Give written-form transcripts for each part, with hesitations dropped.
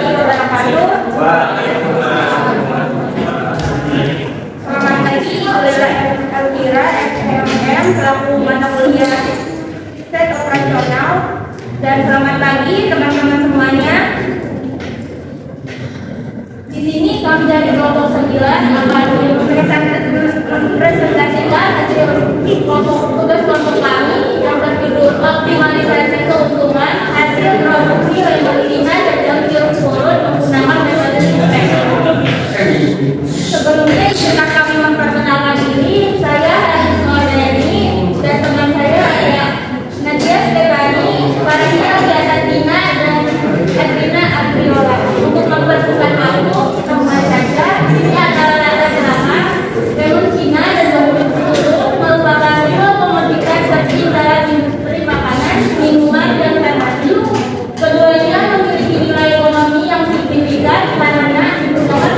warahmatullahi wabarakatuh. Selamat pagi, saya Elvira SMM selaku mata kuliah set operasional, dan selamat pagi teman-teman semuanya. Di sini kami dari kelompok 9 akan mempresentasikan hasil tugas kelompok kami yang berjudul optimalisasi keuntungan hasil produksi lemontina dan jeruk purut menggunakan metode Simplex. Sebelumnya izinkan kami memperkenalkan diri. Saya Hadis Nordani dan teman saya ada Nadia Stefani, Farahia Gasatina, dan Adrina Abriola. Untuk mempersingkat waktu, teman saja ini adalah latar belakang lemontina dan jeruk purut merupakan dua komoditas penting dalam industri makanan, minuman, dan farmasi. Keduanya memiliki nilai ekonomi yang signifikan karena digunakan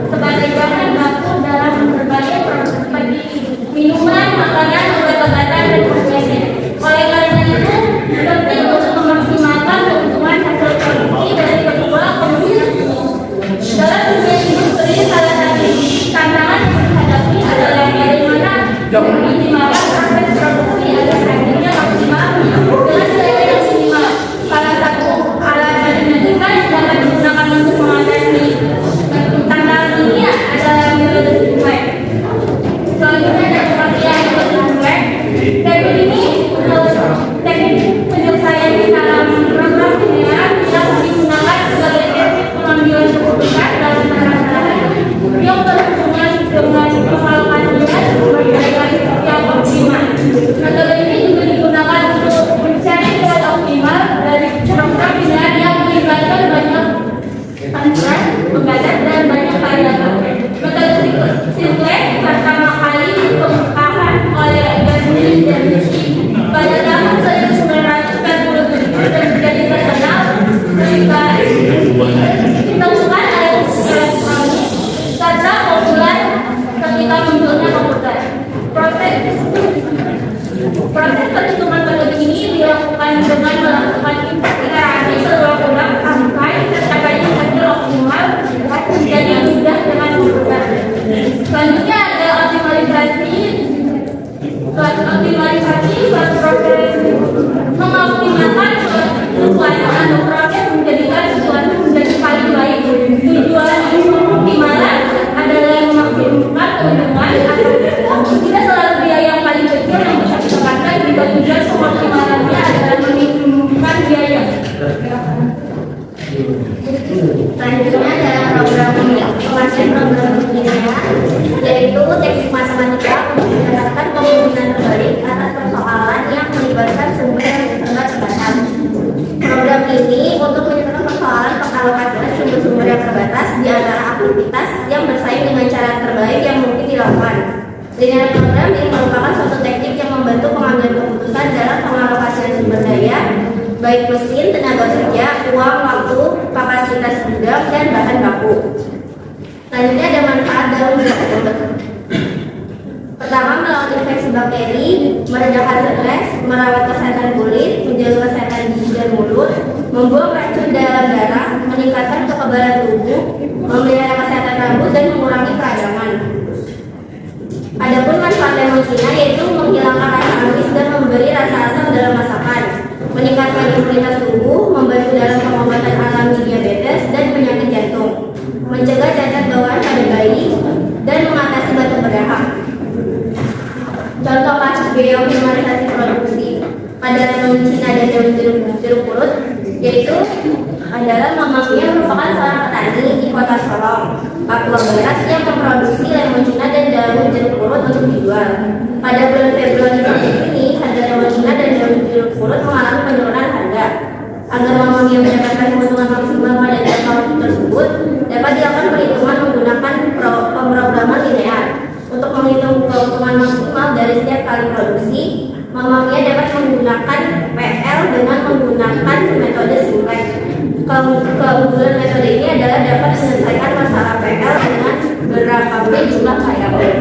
sebagai bahan baku dalam berbagai produk seperti minuman, makanan, obat-obatan, dan kosmetik. Oleh karena itu, penting untuk memaksimalkan keuntungan hasil produksi dari kedua komoditas ini. Dalam dunia industri, salah satu tantangan yang dihadapi adalah bagaimana mengoptimalkan proses produksi agar hasilnya maksimal dengan biaya yang minimal. Salah satu alat yang dimajukan yang dapat digunakan untuk mengatasi tantangan ini adalah metode Simplex. Selanjutnya ada pengertian metode Simplex. Teknik ini teknik penyelesaian dalam program linear yang digunakan sebagai teknik pengambilan keputusan dalam permasalahan yang berhubungan dengan pengalokasian sumber daya yang optimal. Metode ini juga digunakan untuk mencari nilai optimal dari program linear yang melibatkan banyak panduan, penggagas, dan banyak variabel. Metode Simplex pertama kali dikemukakan oleh Bernoulli dan Ritchie pada tahun 1947 dan menjadi terkenal ketika ditemukan elektronik karena populer ketika munculnya komputer. Proses perhitungan metode ini dilakukan dengan melakukan iterasi berulang-ulang sampai tercapainya hasil optimal menjadi mudah dengan komputer. Selanjutnya ada optimalisasi suatu proses mengoptimalkan sesuatu atau proses menjadikan sesuatu menjadi paling baik. Tujuan optimalan adalah memaksimalkan keuntungan atau tidak selalu biaya yang paling kecil yang bisa ditekankan, jika tujuan pengoptimalannya adalah meminimumkan biaya. Selanjutnya adalah program penguasaan program linear, yaitu teknik matematika untuk mendapatkan pembangunan terbalik atas persoalan yang melibatkan sumber yang sangat terbatas. Program ini untuk menyelesaikan persoalan pengalokasian sumber-sumber yang terbatas di antara aktivitas yang bersaing dengan cara terbaik yang mungkin dilakukan. Linear program ini merupakan suatu teknik yang membantu pengambilan keputusan dalam pengalokasian sumber daya, baik mesin, tenaga kerja, uang, waktu, kapasitas gudang, dan bahan baku. Selanjutnya ada manfaat dalam berkebun. Pertama, melawan infeksi bakteri, meredakan stres, merawat kesehatan kulit, menjaga kesehatan gigi dan mulut, membuang racun dalam darah, meningkatkan kekebalan tubuh, memelihara kesehatan rambut, dan mengurangi peradangan. Adapun manfaat lemontina yaitu menghilangkan rasa amis dan memberi rasa asam dalam masakan, meningkatkan imunitas tubuh, membantu dalam pengobatan alami diabetes dan penyakit jantung, mencegah cacat bawaan pada bayi, dan mengatasi batuk berdahak. Contoh kasus biaya optimalisasi produksi pada lemontina dan jeruk purut yaitu adalah mamanya merupakan seorang petani di kota Sorong, Papua Barat yang memproduksi lemontina dan daun jeruk purut untuk dijual. Pada bulan Februari ini, harga lemontina dan daun jeruk purut mengalami penurunan harga. Agar mamanya mendapatkan keuntungan maksimal pada jangka waktu tersebut, dapat dilakukan perhitungan menggunakan pemrograman linear. Untuk menghitung keuntungan maksimal dari setiap kali produksi, mamanya dapat menggunakan PL dengan menggunakan metode Simplex. Keunggulan metode ini adalah dapat menyelesaikan masalah PL dengan berapa jumlah variabel.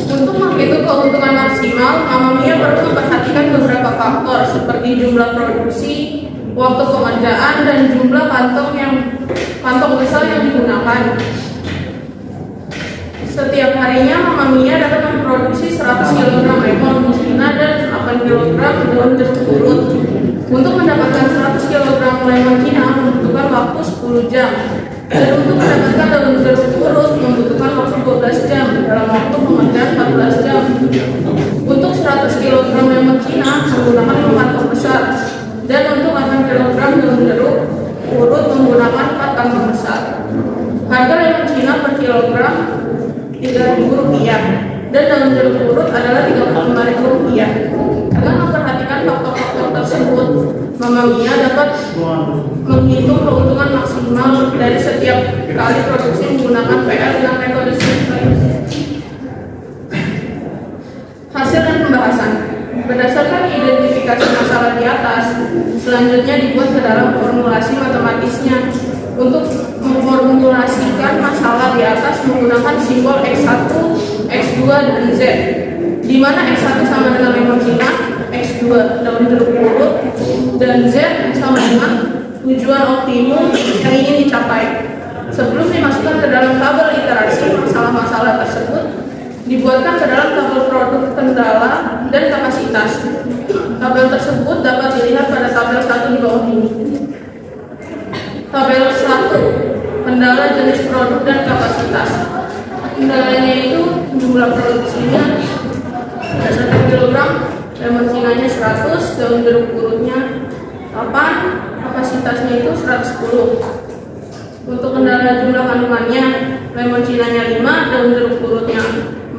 Untuk menghitung keuntungan maksimal, mamanya perlu memperhatikan beberapa faktor seperti bagi jumlah produksi, waktu pengerjaan, dan jumlah kantong besar yang digunakan. Setiap harinya Mama Mia dapat memproduksi 100 kg lemon musina dan 8 kg daun jeruk purut. Untuk mendapatkan 100 kg lemon Cina membutuhkan waktu 10 jam. Dan untuk mendapatkan daun jeruk purut membutuhkan waktu 12 jam dalam waktu pengerjaan 14 jam. Untuk 100 kg lemon Cina menggunakan 5 kantong besar. Dan untuk 8 kg daun jeruk purut menggunakan 4 kantong besar. Harga lemon Cina per kilogram Rp3.000 dan daun jeruk purut adalah Rp35.000. Dengan memperhatikan faktor-faktor tersebut, Mama Mia dapat menghitung keuntungan maksimal dari setiap kali produksi menggunakan PL dengan metode simplifikasi. Hasil dan pembahasan. Berdasarkan identifikasi masalah di atas, selanjutnya dibuat ke dalam formulasi matematisnya. Untuk memformulasikan masalah di atas menggunakan simbol X1, X2, dan Z, di mana X1 sama dengan lemon Cina, X2 daun jeruk purut, dan Z sama dengan tujuan optimum yang ingin dicapai. Sebelum dimasukkan ke dalam tabel iterasi masalah-masalah tersebut, dibuatkan ke dalam tabel produk, kendala, dan kapasitas. Tabel tersebut dapat dilihat pada tabel 1 di bawah ini. Tabel 1, kendala jenis produk dan kapasitas. Kendalanya itu jumlah produksinya 1 kg, lemon cinanya 100, daun jeruk purutnya 8, kapasitasnya itu 110. Untuk kendala jumlah kandungannya, lemon cinanya 5, daun jeruk purutnya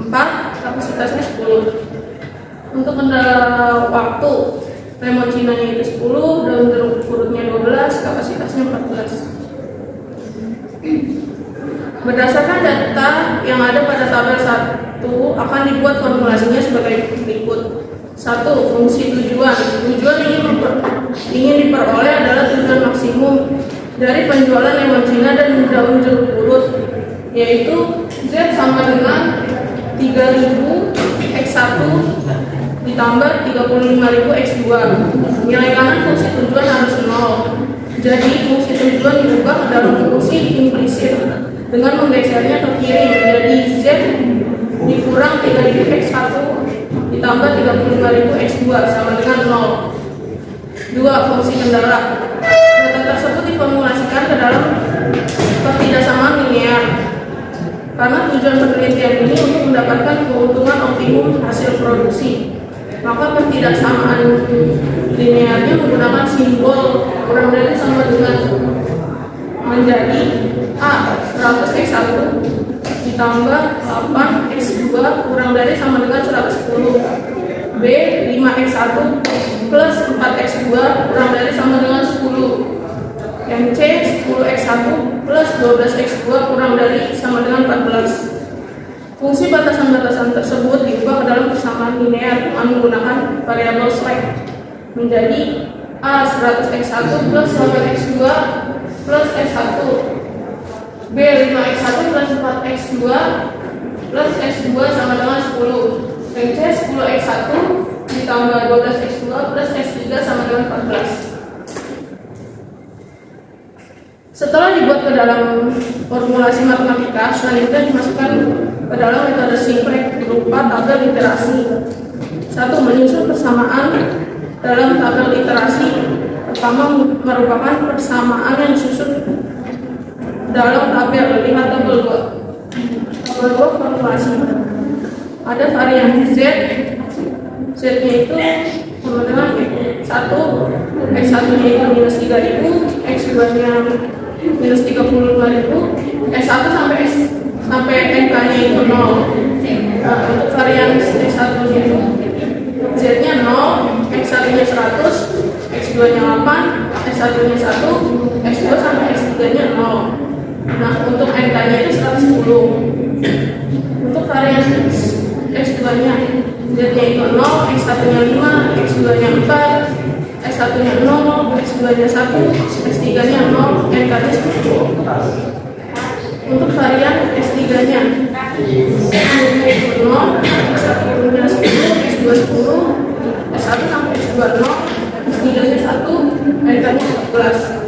4, kapasitasnya 10. Untuk kendala waktu, lemon cinanya itu 10, daun jeruk purutnya 12, kapasitasnya 14. Berdasarkan data yang ada pada tabel 1 akan dibuat formulasinya sebagai berikut. 1. Fungsi tujuan. Tujuan ingin diperoleh adalah tujuan maksimum dari penjualan lemon Cina dan daun jeruk purut, yaitu Z sama dengan 3.000 X1 ditambah 35.000 X2. Nilai kanan fungsi tujuan harus 0. Jadi fungsi tujuan diubah ke dalam fungsi implisit dengan menggesernya ke kiri menjadi Z dikurang 3.000 X1 ditambah 35.000 X2 sama dengan 0. 2. Fungsi kendala. Data tersebut diformulasikan ke dalam ketidaksamaan linear. Karena tujuan penelitian ini untuk mendapatkan keuntungan optimum hasil produksi, maka ketidaksamaan linearnya menggunakan simbol kurang dari sama dengan menjadi A 100 X1 ditambah 8 X2 kurang dari sama dengan 110, B 5 X1 plus 4 X2 kurang dari sama dengan 10, yang C 10 X1 plus 12 X2 kurang dari sama dengan 14. Fungsi batasan-batasan tersebut diubah ke dalam persamaan linear dengan menggunakan variabel slack menjadi A 100 X1 plus 8 X2 plus X1, B 5 X1 plus 4 X2 plus X2 sama dengan 10, dan C 10 X1 ditambah 12 X2 plus X3 sama dengan 14. Setelah dibuat ke dalam formulasi matematika, selanjutnya dimasukkan ke dalam metode simplex berupa tabel iterasi. 1. Menyusun persamaan dalam tabel iterasi. Pertama merupakan persamaan yang disusun dalam tabel. Lihat tabel 2. Tabel 2 formulasi. Ada varian Z. Z-nya itu sama dengan 1. X1-nya itu minus 3.000, X2-nya minus 35.000, S1 sampai NK-nya itu 0. Untuk varian X1-nya itu Z-nya 0, X1-nya 100, X2-nya 8, S1-nya 1, X2 sampai X3-nya 0. Nah, untuk NK-nya itu 110. Untuk varian X2-nya Z-nya itu 0, X1-nya 5, X2-nya 4, S1-nya 0, X2-nya 1, S3-nya 0, NK-nya 10. Untuk varian S3-nya S1-nya 0, X1-nya 10, X2 10, S1 sampai S2 0, S3 S3-nya 1, NK-nya 14.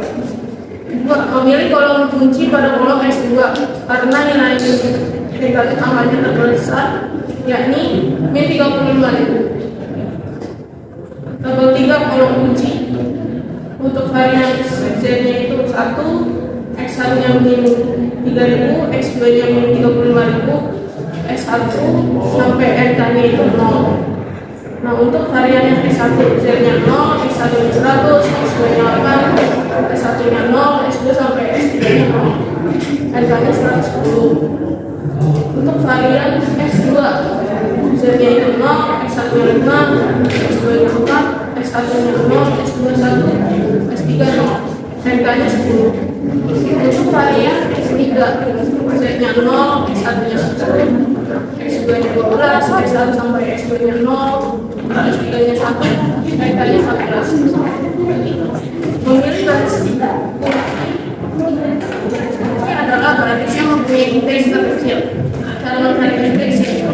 Memilih kolom kunci pada kolom S2 karena nilai negatif angkanya terbesar, yakni min 35.000. Tabel 3 kolom kunci. Untuk varian Z-nya itu 1, X1-nya min 3.000, X2-nya min 35.000, S1 sampai NK-nya itu 0. Nah, untuk varian yang S1 Z-nya 0, X1-nya 100, X2-nya 8, S1-nya 0, S2 sampai S3-nya 0, NK-nya 110. Untuk varian S2 Z-nya itu 0, X1-nya 5, X2-nya 4, S1-nya 0, S2 1, S3 0, NK-nya 10. Untuk varian S3 Z-nya 0, X1-nya 10, X2-nya 12, S1 sampai S2-nya 0, S3-nya 1, NK-nya 14. Memilih baris ini adalah baris yang mempunyai indeks terkecil. Cara mencari indeks itu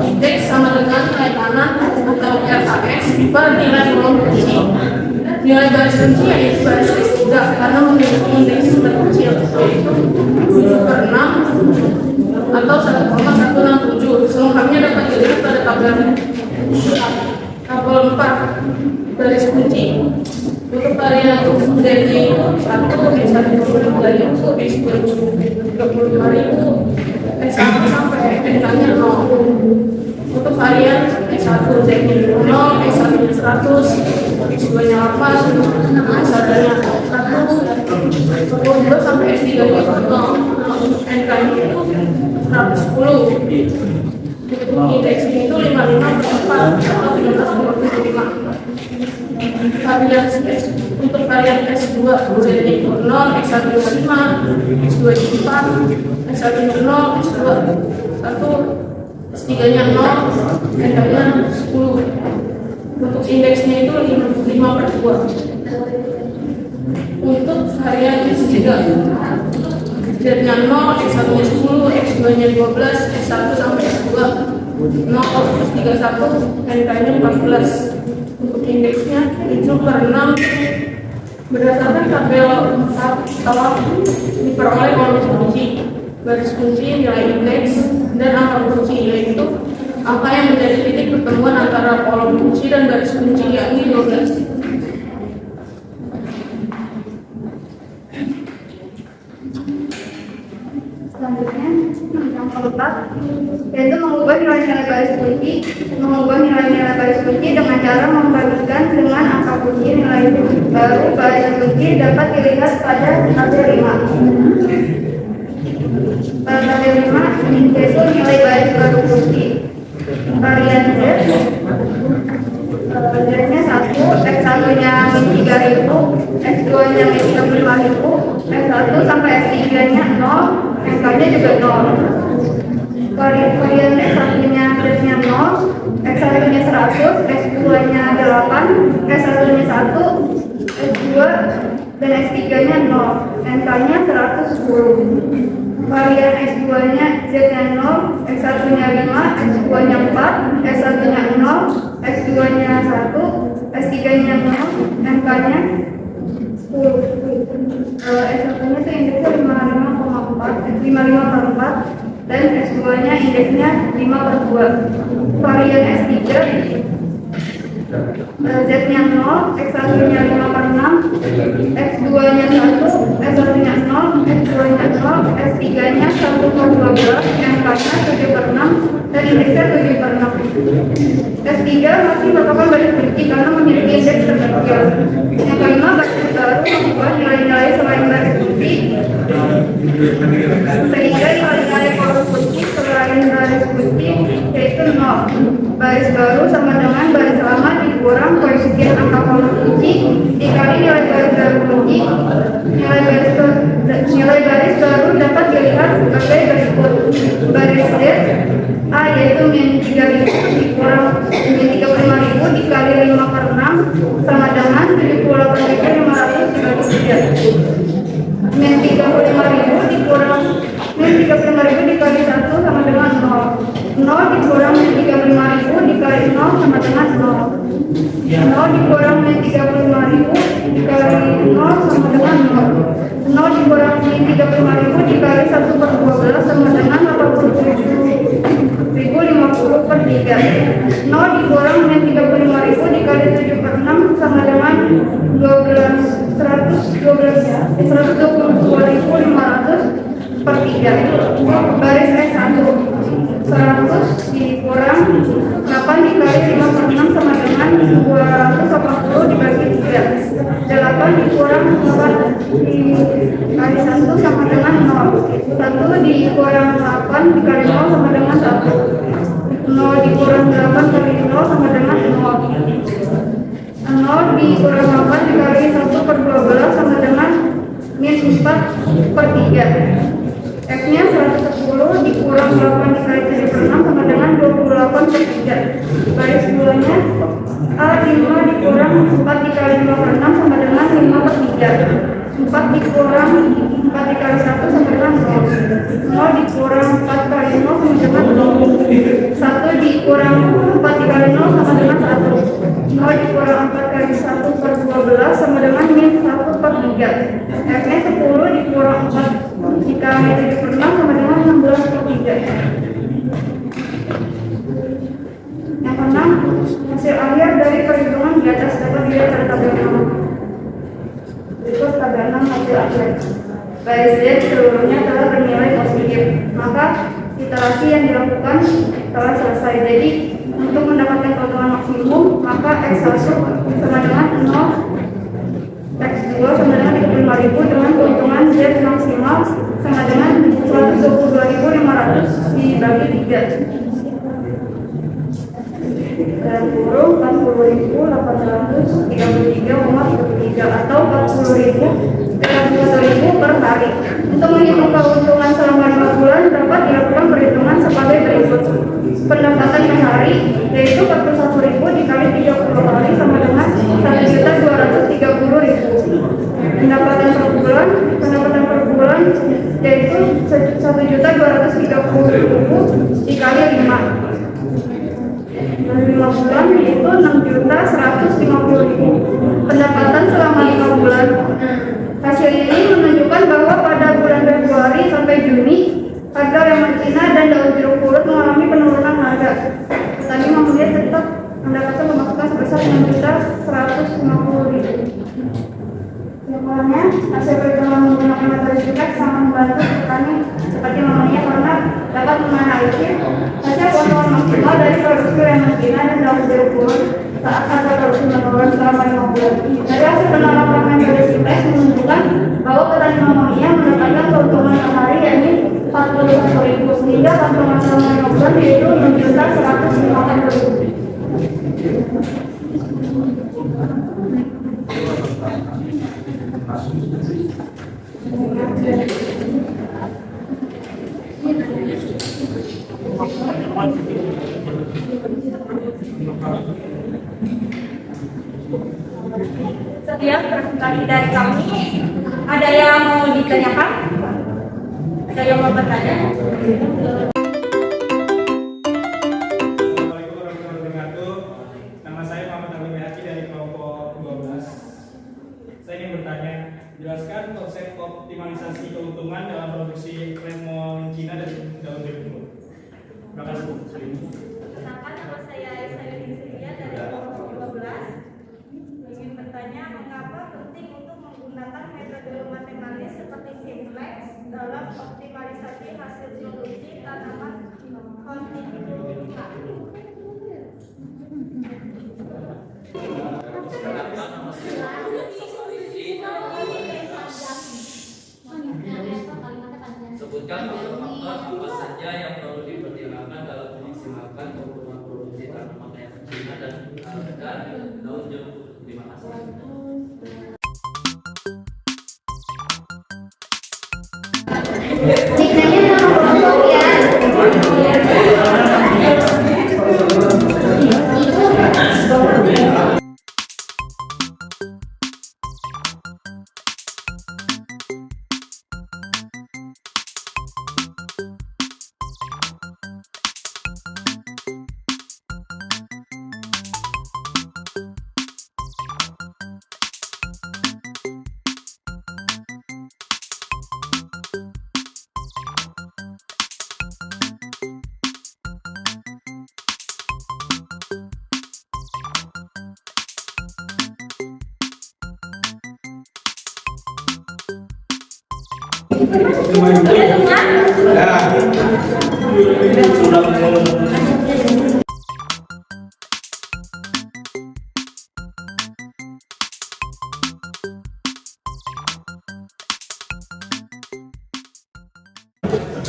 indeks sama dengan nilai kanan atau RAX per nilai kolom kunci. Nilai baris kunci yaitu baris S3 karena memiliki indeks terkecil, yaitu 7/6 atau 1,167. Selengkapnya dapat dilihat pada tabel 4 baris kunci. Untuk varian Z-nya itu 1, X1 32.000, X2 35.000, S1 sampai NK-nya 0. Untuk varian S1 Z-nya 0, X1-nya 100, X2-nya 8, S1-nya 1, 22 sampai S3-nya 0, NK-nya itu 110. Untuk indeksnya itu 55/4 atau 13,75. Varian untuk varian S2 Z-nya itu 0, X1-nya 5, X2-nya 4, S1-nya 0, S2 1, S3-nya 0, NK-nya 10. Untuk indeksnya itu 5/2. Untuk varian S3 Z-nya 0, X1-nya 10, X2-nya 12, S1 sampai S2 0, S3 1, NK-nya 14. Untuk indeksnya 7/6 berdasarkan tabel 4 telah diperoleh kolom kunci, baris kunci, nilai indeks, dan angka kunci, yaitu angka yang menjadi titik pertemuan antara kolom kunci dan baris kunci, yakni 12. Selanjutnya yang keempat yaitu mengubah nilai-nilai baris kunci. Mengubah nilai-nilai baris kunci dengan cara membagikan dengan angka kunci. Nilai baru baris kunci dapat dilihat pada tabel 5. Pada tabel 5 yaitu nilai baris baru kunci. Varian Z, Z-nya 1, X1-nya min 3.000, X2-nya min 35.000, S1 sampai S3-nya 0, NK-nya juga 0. Varian X1-nya Z-nya 0, X1-nya 100, X2-nya 8, S1-nya 1, S2 dan S3-nya 0, NK-nya 110. Varian S2-nya Z-nya 0, X1-nya 5, X2-nya 4, S1-nya 0, S2-nya 1, S3-nya 0, NK-nya 10. S1-nya itu indeksnya 55/4, dan S2-nya indeksnya 5/2. Varian S3 Z-nya 0, X1-nya 5/6, X2-nya 1, S1-nya 0, X2-nya 0, S3-nya 1/12, NK-nya 7/6, dan indeksnya 7/6. S3 masih merupakan baris kunci karena memiliki indeks terkecil. Yang kelima, baris baru mengubah nilai-nilai selain baris kunci sehingga nilai-nilai kolom kunci selain baris kunci yaitu 0. Baris baru sama dengan baris lama dikurang koefisien angka kolom kunci dikali nilai baris baru kunci. Nilai baris baru dapat dilihat sebagai berikut. Baris Z A yaitu min 3.000 dikurang min 35.000 dikali 5/6 sama dengan dikali 0 sama dengan 0. 0 dikurangi 35.000 dikali 1 per 12 sama dengan 87.050 per 3. 0 dikurang dengan 35.000 dikali 7 per 6 sama dengan 122.500 per 3. Baris S1 100 dikurang 8 dikali 5 per 6 sama dengan 280 dibagi 3. 8 dikurang 4 dikali 1 sama dengan 0. 1 dikurang 8 dikali 0 sama dengan 1. 0 dikurang 8 kali 0 sama dengan 0. 0 dikurang 8 dikali 1 per 12 sama dengan min 4 per 3. X nya 110 dikurang 8 dikali 7 per 6 sama dengan 28 per 3. Baris bulannya A5 dikurang 4 dikali 5 per 6 sama dengan 5 per 3. 4 dikurang 4 dikali 1 sama dengan 0. 0 dikurang 4 kali 0 sama dengan 0. 1 dikurang 4 dikali 0 sama dengan 1. 0 dikurang 4 kali 1 per 12 sama dengan min 1 per 3. X nya 10 dikurang 4 dikali 7 per 6 sama dengan 16 per 3. Yang keenam, hasil akhir dari perhitungan di atas dapat dilihat pada tabel 6. Berikut tabel 6 hasil akhir. Baris Z seluruhnya telah bernilai positif, maka iterasi yang dilakukan telah selesai. Jadi untuk mendapatkan keuntungan maksimum, maka X1 sama dengan 0, X2 sama dengan 35.000 dengan keuntungan Z maksimal sama dengan 122.500 dibagi 3. Dan kurung 40.833,33 atau 40.000 per hari. Untuk menghitung keuntungan selama 5 bulan dapat dilakukan perhitungan sebagai berikut. Pendapatan per hari yaitu 41.000 dikali 30 hari sama dengan 1.230.000. Pendapatan per bulan yaitu 1.230.000 dikali 5. Dari 5 bulan yaitu 6.150.000. Pendapatan selama 5 bulan. Hasil ini menunjukkan bahwa pada bulan Februari sampai Juni harga lemon Cina dan daun jeruk purut mengalami penurunan harga. Petani memulai tetap mendapatkan pemasukan sebesar 6.150.000. Kesimpulannya, hasil perhitungan menggunakan metode Sitex sangat membantu petani seperti mamanya karena dapat menganalisis hasil keuntungan maksimal dari produksi lemon Cina dan daun jeruk purut saat harga produksi menurun selama 5 bulan. Dari hasil penerapan metode Sitex menunjukkan bahwa petani mamanya mendapatkan keuntungan per hari yakni 41.000 sehingga keuntungan selama 5 bulan yaitu 6.150.000. Sekian presentasi dari kami. Ada yang mau ditanyakan? Ada yang mau bertanya? Assalamualaikum warahmatullahi wabarakatuh. Nama saya Muhammad Abdul Mehaki dari kelompok 12. Saya ingin bertanya, jelaskan konsep optimalisasi keuntungan dalam produksi lemon Cina dan daun jeruk purut. Terima kasih. Kenalkan, nama saya Sayuri Surya dari kelompok 12. Ingin bertanya, mengapa penting untuk menggunakan metode matematis seperti Simplex dalam optimalisasi hasil produksi tanaman hortikultura? Sebutkan faktor-faktor apa saja yang perlu dipertimbangkan dalam memaksimalkan keuntungan produksi tanaman lemon Cina dan daun jeruk purut. Terima kasih. Niknanya nama kelompok ya. Udah semua?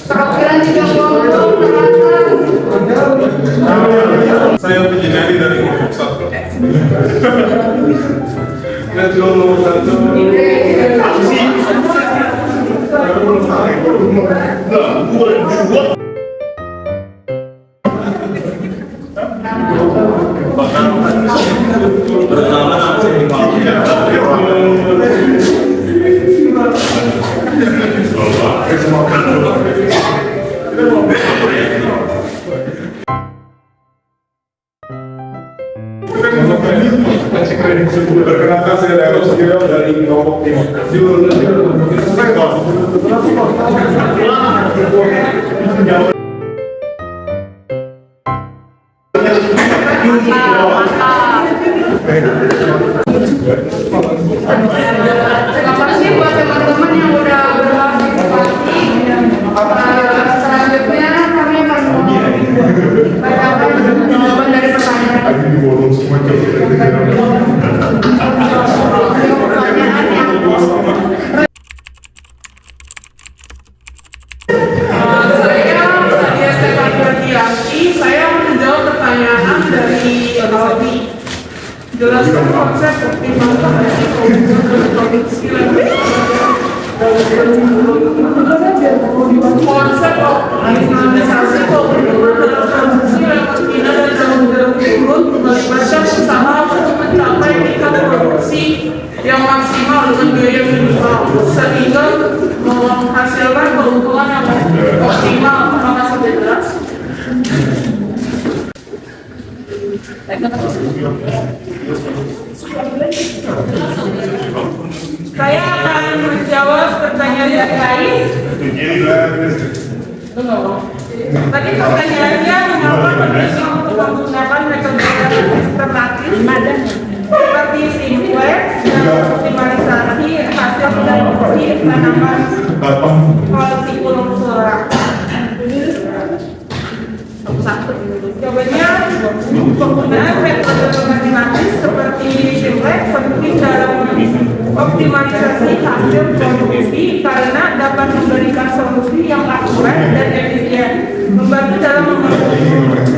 Perwakilan tiga kelompok merasa Saya penjinari dari kelompok 1. Let's go nomor 1. Perkenalkan saya Daerah Segera dari kelompok 5. Terima kasih buat teman-teman yang udah berpartisipasi. Selanjutnya kami akan bacakan jawaban dari pertanyaan. Saya Stefan Berdiati. Saya menjawab pertanyaan dari Aldi. Jelaskan konsep optimalisasi produksi konsep optimalisasi keuntungan dalam produksi lewat bina dan jarum turun melibatkan usaha untuk mencapai tingkat produksi yang maksimal dengan biaya minimal sehingga menghasilkan keuntungan yang optimal. Apakah sudah jelas? Saya akan menjawab pertanyaan yang lain. Tadi pertanyaannya mengapa penting untuk menggunakan metode alternatif seperti simplex dan optimalisasi hasil produksi tanaman hortikultura flora. Jawabannya, penggunaan metode alternatif seperti simplex penting dalam optimalisasi hasil produksi karena dapat memberikan solusi yang akurat dan efisien, membantu dalam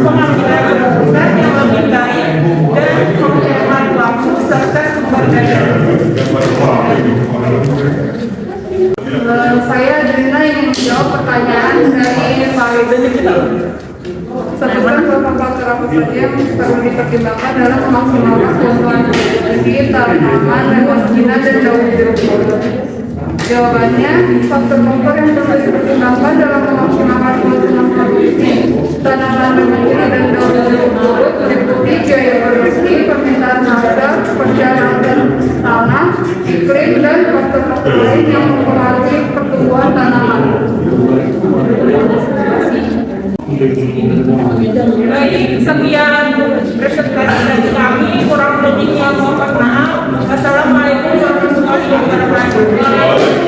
pengambilan keputusan yang lebih baik dan menghemat waktu serta sumber daya. Saya Adrina ingin menjawab pertanyaan dari Pak Ridho. Sebutkan beberapa faktor apa saja yang perlu dipertimbangkan dalam memaksimalkan keuntungan produksi tanaman lewat bina dan daun jeruk purut. Jawabannya, faktor-faktor yang perlu dipertimbangkan dalam memaksimalkan keuntungan produksi tanaman lewat bina dan daun jeruk purut meliputi biaya produksi, permintaan harga, perjalanan tanah, iklim, dan faktor-faktor lain yang mempengaruhi pertumbuhan tanaman. Baik, sekian presentasi dari kami. Kurang lebihnya mohon maaf. Assalamualaikum warahmatullahi wabarakatuh.